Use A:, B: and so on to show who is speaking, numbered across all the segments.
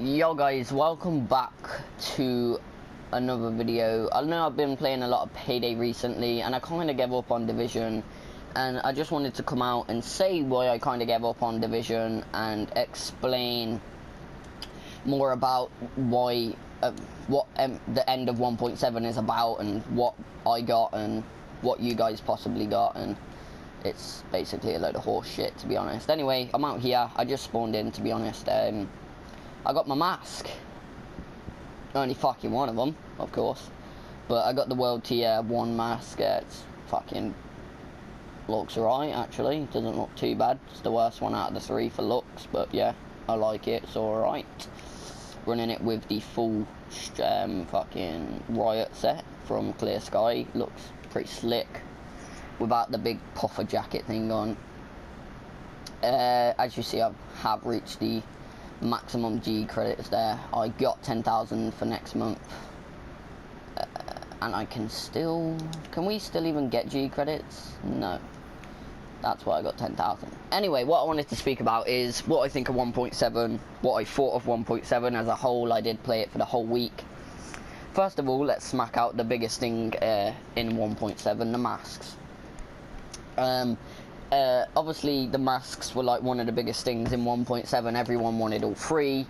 A: Yo guys, welcome back to another video. I know I've been playing a lot of Payday recently and I kind of gave up on Division, and I just wanted to come out and say why I kind of gave up on Division and explain more about why what the end of 1.7 is about and what I got and what you guys possibly got, and it's basically a load of horse shit, to be honest. Anyway, I'm out here. I just spawned in, to be honest. I got my mask. Only fucking one of them, of course. But I got the World Tier 1 mask. It's fucking looks alright, actually. It doesn't look too bad. It's the worst one out of the three for looks, but yeah, I like it. It's alright. Running it with the full fucking Riot set from Clear Sky. Looks pretty slick without the big puffer jacket thing on. As you see, I have reached the maximum G credits there. I got 10,000 for next month, and I can we still even get G credits? No, that's why I got 10,000. Anyway, what I wanted to speak about is what I think of 1.7, what I thought of 1.7 as a whole. I did play it for the whole week. First of all, let's smack out the biggest thing in 1.7, the masks. Obviously the masks were like one of the biggest things in 1.7. Everyone wanted all three,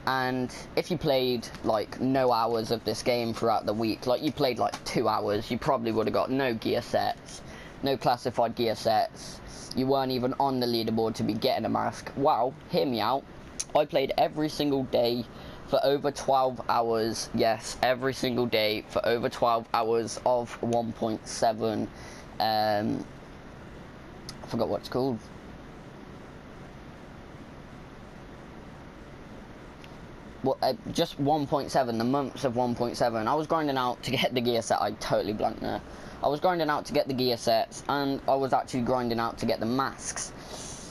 A: and if you played like no hours of this game throughout the week, like you played like 2 hours, you probably would have got no gear sets, no classified gear sets. You weren't even on the leaderboard to be getting a mask. Wow, hear me out. I played every single day for over 12 hours. Yes, every single day for over 12 hours of 1.7. I forgot what it's called. Well, just 1.7, the months of 1.7. I was grinding out to get the gear set. I totally blanked there. I was grinding out to get the gear sets, and I was actually grinding out to get the masks.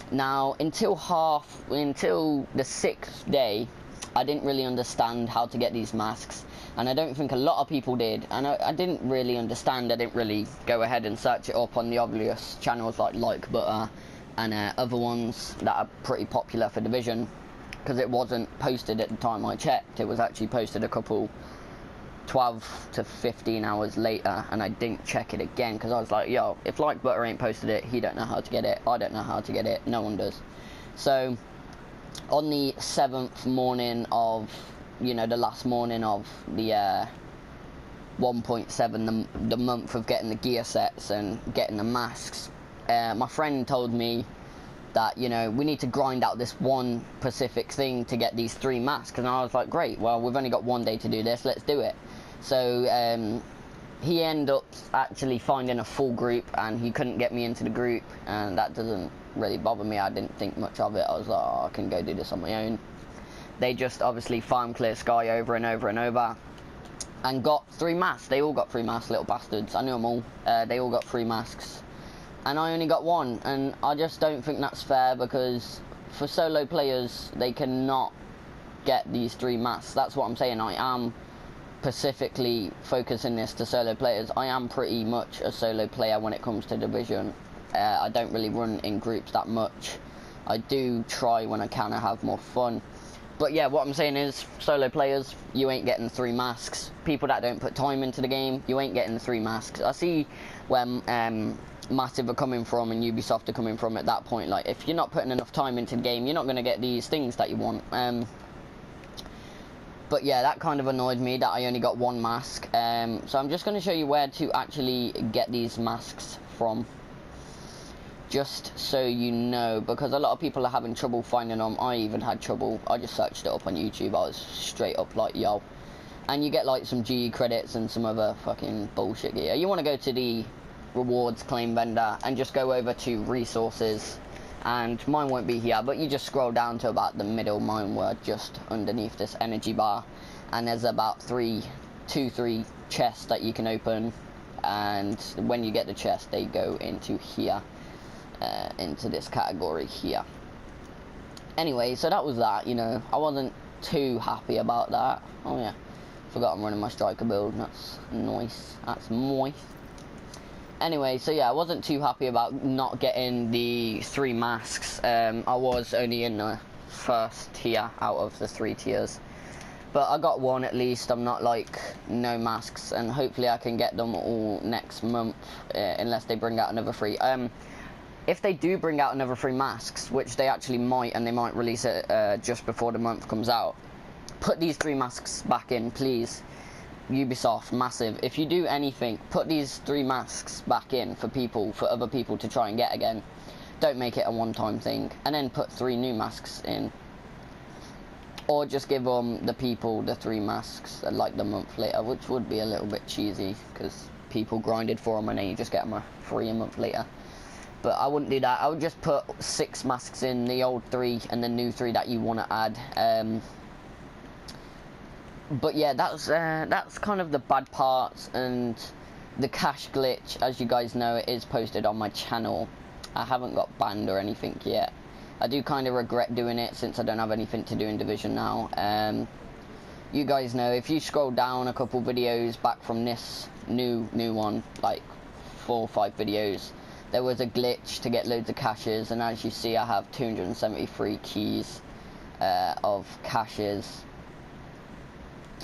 A: Now, until the 6th day, I didn't really understand how to get these masks, and I don't think a lot of people did, and I didn't really understand. I didn't really go ahead and search it up on the obvious channels like LikeButter and other ones that are pretty popular for Division, because it wasn't posted at the time I checked. It was actually posted a couple 12 to 15 hours later, and I didn't check it again because I was like, yo, if LikeButter ain't posted it, he don't know how to get it, I don't know how to get it, no one does. So on the 7th morning of, you know, the last morning of the 1.7, the month of getting the gear sets and getting the masks, my friend told me that, you know, we need to grind out this one specific thing to get these 3 masks, and I was like, great, well, we've only got 1 day to do this, let's do it. So he ended up actually finding a full group, and he couldn't get me into the group, and that doesn't really bother me. I didn't think much of it. I was like, oh, I can go do this on my own. They just obviously farmed Clear Sky over and over and over and got 3 masks. They all got 3 masks, little bastards. I knew them all. They all got 3 masks, and I only got 1, and I just don't think that's fair, because for solo players, they cannot get these 3 masks. That's what I'm saying. I am specifically focusing this to solo players. I am pretty much a solo player when it comes to Division. I don't really run in groups that much. I do try when I can to have more fun. But yeah, what I'm saying is, solo players, you ain't getting 3 masks. People that don't put time into the game, you ain't getting 3 masks. I see where Massive are coming from and Ubisoft are coming from at that point. Like, if you're not putting enough time into the game, you're not going to get these things that you want. But yeah, that kind of annoyed me that I only got 1 mask. So I'm just going to show you where to actually get these masks from, just so you know, because a lot of people are having trouble finding them. I even had trouble. I just searched it up on YouTube. I was straight up like, yo. And you get like some G credits and some other fucking bullshit gear. You want to go to the rewards claim vendor and just go over to resources, and mine won't be here, but you just scroll down to about the middle. Mine were just underneath this energy bar, and there's about 3 chests that you can open, and when you get the chest, they go into here, into this category here. Anyway, so that was that. You know, I wasn't too happy about that. Oh yeah, forgot I'm running my striker build. That's nice. That's moist. Anyway, so yeah, I wasn't too happy about not getting the 3 masks. I was only in first tier out of the 3 tiers. But I got one at least. I'm not like no masks, and hopefully I can get them all next month, unless they bring out another 3. If they do bring out another 3 masks, which they actually might, and they might release it just before the month comes out, put these 3 masks back in, please. Ubisoft, massive. If you do anything, put these 3 masks back in for other people to try and get again. Don't make it a one-time thing, and then put 3 new masks in. Or just give the people the 3 masks like the month later, which would be a little bit cheesy because people grinded for them and then you just get them free a month later. But I wouldn't do that. I would just put 6 masks in, the old 3 and the new 3 that you want to add. But yeah, that's kind of the bad parts, and the cache glitch, as you guys know, it is posted on my channel. I haven't got banned or anything yet. I do kind of regret doing it since I don't have anything to do in Division now. You guys know, if you scroll down a couple videos back from this new one, like 4 or 5 videos, there was a glitch to get loads of caches, and as you see I have 273 keys of caches.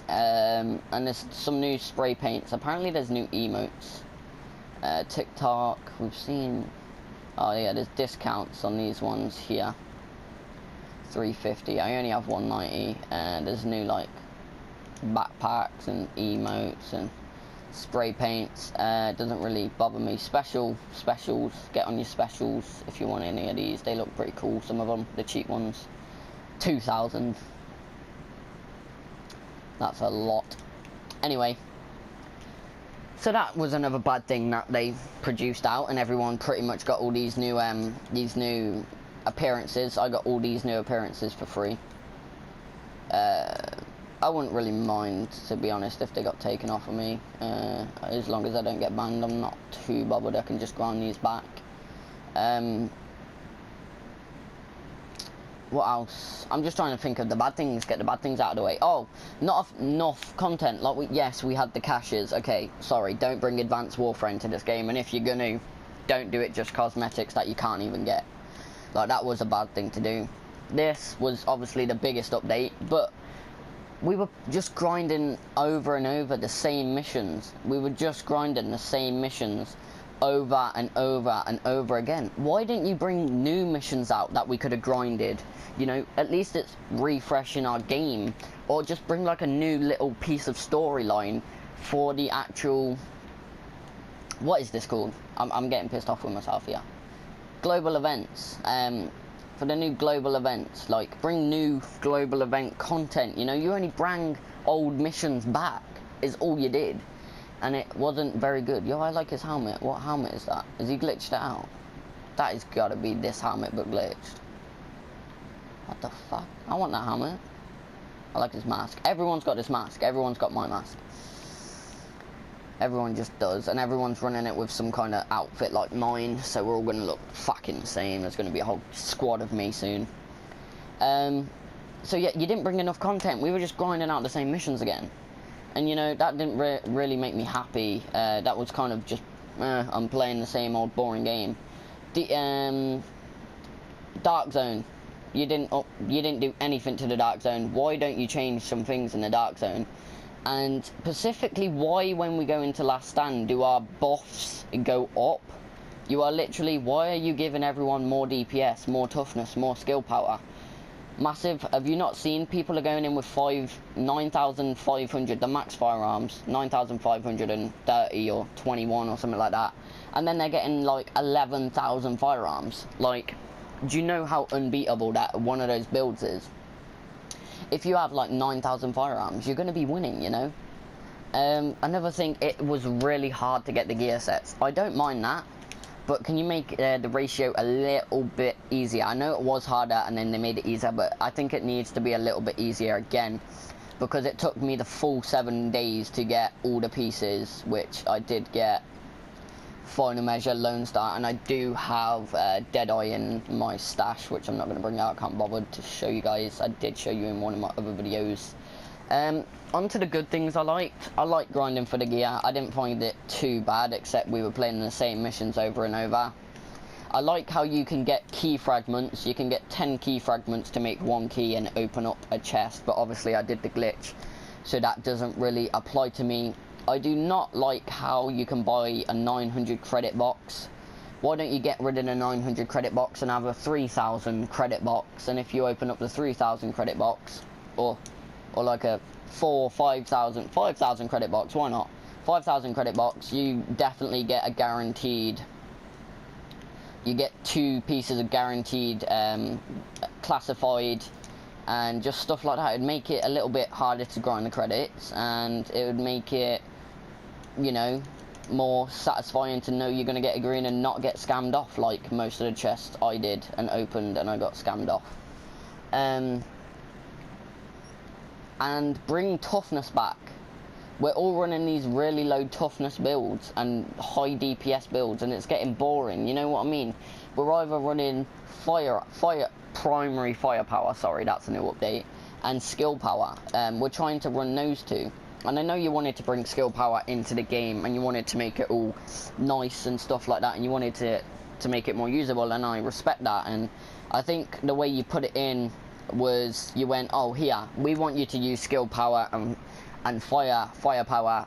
A: And there's some new spray paints. Apparently there's new emotes. TikTok, we've seen... Oh yeah, there's discounts on these ones here. 350. I only have 190, and there's new like backpacks and emotes and spray paints. It doesn't really bother me. Specials. Get on your specials if you want any of these. They look pretty cool. Some of them, the cheap ones. 2,000. That's a lot. Anyway. So that was another bad thing that they produced out, and everyone pretty much got all these new appearances. I got all these new appearances for free. I wouldn't really mind, to be honest, if they got taken off of me. As long as I don't get banned, I'm not too bothered. I can just grind these back. What else? I'm just trying to think of the bad things, get the bad things out of the way. Oh, not enough content. Like, yes, we had the caches. Okay, sorry, don't bring Advanced Warfare into this game, and if you're gonna, don't do it just cosmetics that you can't even get. Like, that was a bad thing to do. This was obviously the biggest update, but we were just grinding over and over the same missions. We were just grinding the same missions over and over and over again. Why didn't you bring new missions out that we could have grinded? You know, at least it's refreshing our game, or just bring like a new little piece of storyline for the actual, what is this called? I'm getting pissed off with myself here. Global events. For the new global events, like bring new global event content. You know, you only bring old missions back is all you did. And it wasn't very good. Yo, I like his helmet. What helmet is that? Has he glitched it out? That has got to be this helmet, but glitched. What the fuck? I want that helmet. I like his mask. Everyone's got this mask. Everyone's got my mask. Everyone just does. And everyone's running it with some kind of outfit like mine. So we're all going to look fucking the same. There's going to be a whole squad of me soon. So yeah, you didn't bring enough content. We were just grinding out the same missions again. And you know, that didn't really make me happy. That was kind of just, I'm playing the same old boring game. The Dark Zone, you didn't do anything to the Dark Zone. Why don't you change some things in the Dark Zone? And specifically, why when we go into Last Stand do our buffs go up? You are literally, why are you giving everyone more DPS, more toughness, more skill power? Massive. Have you not seen people are going in with 9,500, the max firearms, 9,530 or 21 or something like that, and then they're getting like 11,000 firearms. Like, do you know how unbeatable that one of those builds is? If you have like 9,000 firearms, you're going to be winning, you know. Another thing, it was really hard to get the gear sets. I don't mind that. But can you make the ratio a little bit easier? I know it was harder and then they made it easier, but I think it needs to be a little bit easier again, because it took me the full 7 days to get all the pieces, which I did get. Final Measure, Lone Star, and I do have Deadeye in my stash, which I'm not going to bring out. I can't bother to show you guys. I did show you in one of my other videos. On to the good things I liked. I liked grinding for the gear. I didn't find it too bad, except we were playing the same missions over and over. I like how you can get key fragments. You can get 10 key fragments to make 1 key and open up a chest, but obviously I did the glitch, so that doesn't really apply to me. I do not like how you can buy a 900 credit box. Why don't you get rid of the 900 credit box and have a 3,000 credit box? And if you open up the 3,000 credit box, or like a 5,000 credit box, why not? 5,000 credit box, you definitely get a guaranteed. You get 2 pieces of guaranteed classified, and just stuff like that. It'd make it a little bit harder to grind the credits, and it would make it, you know, more satisfying to know you're going to get a green and not get scammed off like most of the chests I did and opened and I got scammed off. And bring toughness back. We're all running these really low toughness builds and high DPS builds, and it's getting boring, you know what I mean? We're either running primary firepower, sorry, that's a new update, and skill power. We're trying to run those 2. And I know you wanted to bring skill power into the game, and you wanted to make it all nice and stuff like that, and you wanted to make it more usable, and I respect that. And I think the way you put it in was you went, oh, here, we want you to use skill power and firepower,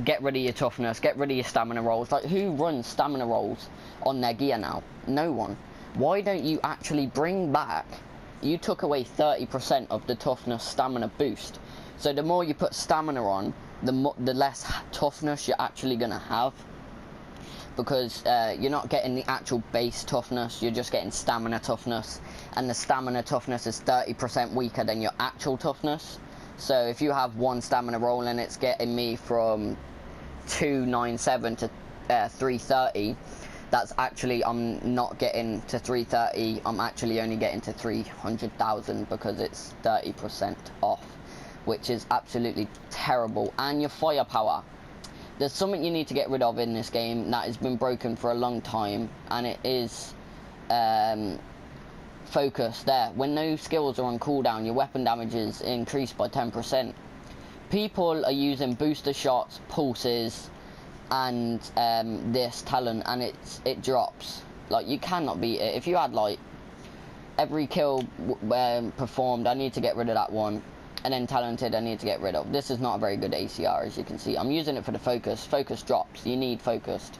A: get rid of your toughness, get rid of your stamina rolls. Like, who runs stamina rolls on their gear now? No one. Why don't you actually bring back, you took away 30% of the toughness stamina boost, so the more you put stamina on, the less toughness you're actually gonna have, because you're not getting the actual base toughness, you're just getting stamina toughness, and the stamina toughness is 30% weaker than your actual toughness. So if you have 1 stamina roll and it's getting me from 297 to 330, that's actually, I'm not getting to 330, I'm actually only getting to 300,000 because it's 30% off, which is absolutely terrible. And your firepower, there's something you need to get rid of in this game that has been broken for a long time, and it is focus. There, when those skills are on cooldown, your weapon damage is increased by 10%. People are using booster shots, pulses, and this talent, and it drops. Like, you cannot beat it. If you had like every kill performed, I need to get rid of that one, and then talented I need to get rid of. This is not a very good ACR, as you can see. I'm using it for the focus. Focus drops. You need focused.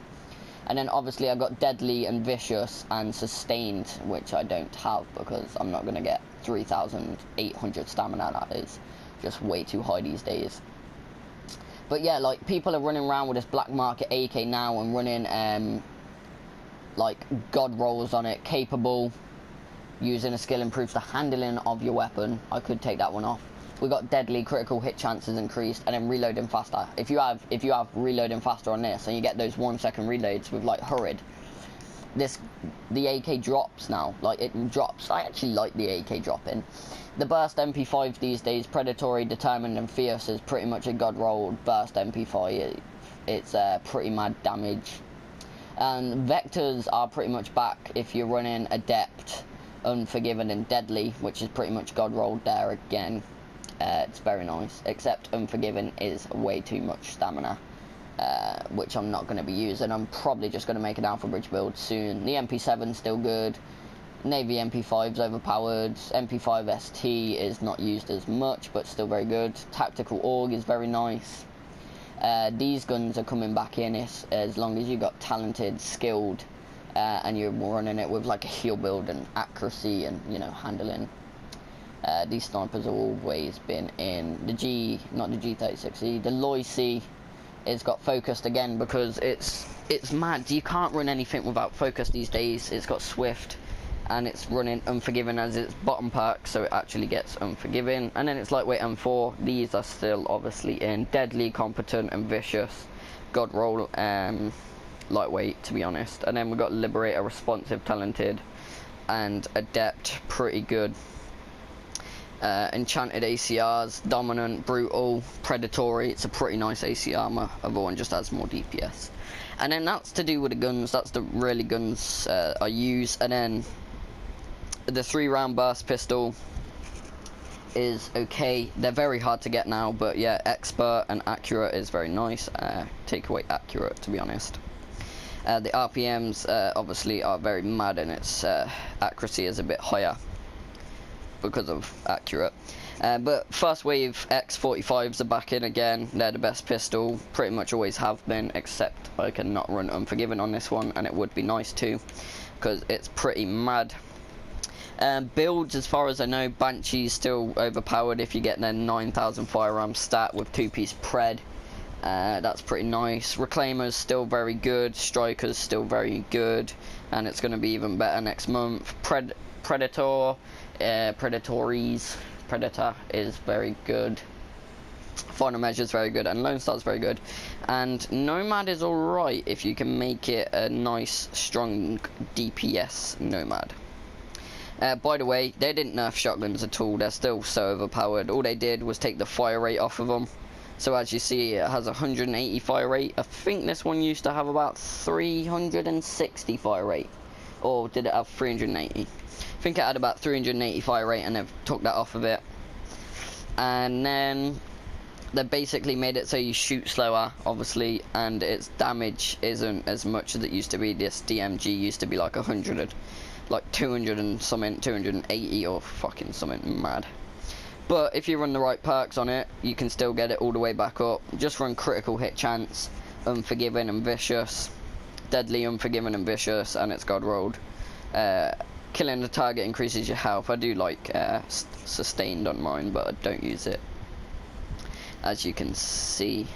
A: And then obviously I got deadly and vicious and sustained, which I don't have because I'm not going to get 3,800 stamina. That is just way too high these days. But yeah, like, people are running around with this black market AK now and running like god rolls on it. Capable, using a skill improves the handling of your weapon. I could take that one off. We got deadly, critical hit chances increased, and then reloading faster. If you have reloading faster on this, and you get those 1-second reloads with like hurried, the AK drops now. Like, it drops. I actually like the AK dropping. The burst MP5 these days, predatory, determined, and fierce, is pretty much a god roll burst MP5. It's pretty mad damage. And vectors are pretty much back if you're running adept, unforgiven, and deadly, which is pretty much god rolled there again. It's very nice, except unforgiven is way too much stamina, which I'm not going to be using. I'm probably just going to make an Alpha Bridge build soon. The MP7's still good. Navy MP5's overpowered. MP5 ST is not used as much, but still very good. Tactical AUG is very nice. These guns are coming back in as long as you got talented, skilled, and you're running it with like a heal build and accuracy and, you know, handling. These snipers have always been in the not the G36E, the Loy-C is got focused again because it's mad. You can't run anything without focus these days. It's got swift, and it's running unforgiven as its bottom perk, so it actually gets unforgiven. And then it's lightweight M4. These are still obviously in deadly, competent, and vicious. God roll lightweight, to be honest. And then we've got liberator, responsive, talented, and adept, pretty good. Enchanted ACRs, dominant, brutal, predatory. It's a pretty nice ACR. My other one just adds more DPS. And then that's to do with the guns. That's the really guns I use. And then the 3-round burst pistol is okay. They're very hard to get now, but yeah, expert and accurate is very nice. Take away accurate, to be honest. The RPMs obviously are very mad, and its accuracy is a bit higher because of accurate. But first wave X45s are back in again. They're the best pistol, pretty much always have been, except I cannot run Unforgiven on this one, and it would be nice to, because it's pretty mad. Builds, as far as I know, Banshee's still overpowered if you get their 9,000 firearm stat with 2-piece pred. That's pretty nice. Reclaimer's still very good, Striker's still very good, and it's going to be even better next month. Predator is very good. Final Measure's very good, and Lone Star's very good. And Nomad is alright if you can make it a nice, strong DPS Nomad. By the way, they didn't nerf shotguns at all. They're still so overpowered. All they did was take the fire rate off of them. So as you see, it has 180 fire rate. I think this one used to have about 360 fire rate. Or did it have 380? I think it had about 380 fire rate, and they've took that off of it. And then they basically made it so you shoot slower, obviously, and its damage isn't as much as it used to be. This DMG used to be like 100, like 200 and something, 280 or fucking something mad. But if you run the right perks on it, you can still get it all the way back up. Just run critical hit chance, Unforgiven and Vicious, Deadly, Unforgiven and Vicious, and it's God rolled. Killing the target increases your health. I do like Sustained on mine, but I don't use it, as you can see.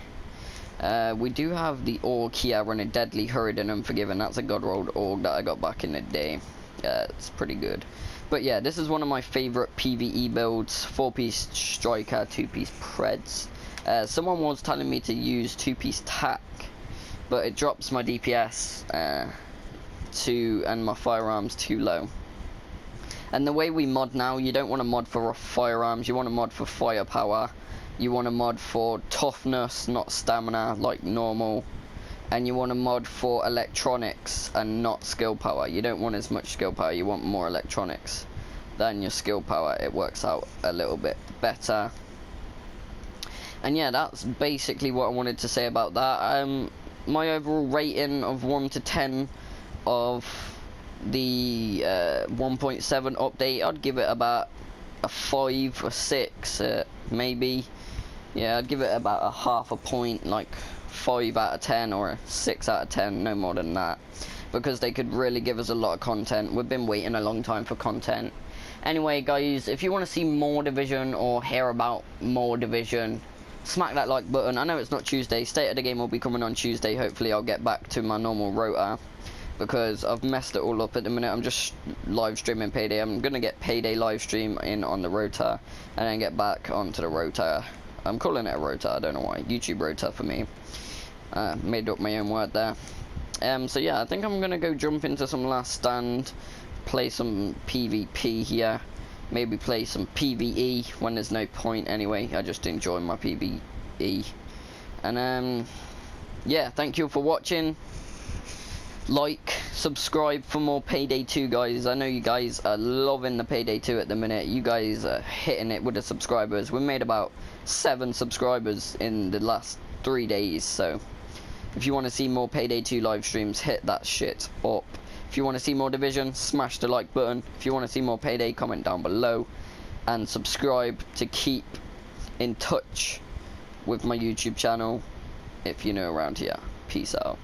A: We do have the Org here running Deadly, Hurried and Unforgiven. That's a God rolled Org that I got back in the day. It's pretty good. But yeah, this is one of my favourite PvE builds. 4-piece Striker, 2-piece Preds. Someone was telling me to use 2-piece TAC, but it drops my DPS and my firearms too low. And the way we mod now, you don't want to mod for firearms, you want to mod for firepower. You want to mod for toughness, not stamina, like normal. And you want to mod for electronics and not skill power. You don't want as much skill power, you want more electronics than your skill power. It works out a little bit better. And yeah, that's basically what I wanted to say about that. My overall rating of 1 to 10 of the 1.7 update, I'd give it about a 5 or 6, maybe. Yeah, I'd give it about a half a point, like 5 out of 10 or a 6 out of 10, no more than that, because they could really give us a lot of content. We've been waiting a long time for content. Anyway guys, if you want to see more Division or hear about more Division, smack that like button. I know it's not Tuesday, State of the Game will be coming on Tuesday. Hopefully I'll get back to my normal rota, because I've messed it all up at the minute. I'm just live streaming Payday. I'm gonna get Payday live stream in on the rota, and then get back onto the rota. I'm calling it a rota, I don't know why. YouTube rota for me. Made up my own word there. So yeah, I think I'm gonna go jump into some Last Stand, play some PvP here, maybe play some PvE when there's no point anyway. I just enjoy my PvE. And yeah, thank you for watching. Like, subscribe for more Payday 2, guys. I know you guys are loving the Payday 2 at the minute. You guys are hitting it with the subscribers. We made about 7 subscribers in the last 3 days, so if you want to see more Payday 2 live streams, hit that shit up. If you want to see more Division, smash the like button. If you want to see more Payday, comment down below, and subscribe to keep in touch with my YouTube channel if you're new around here. Peace out.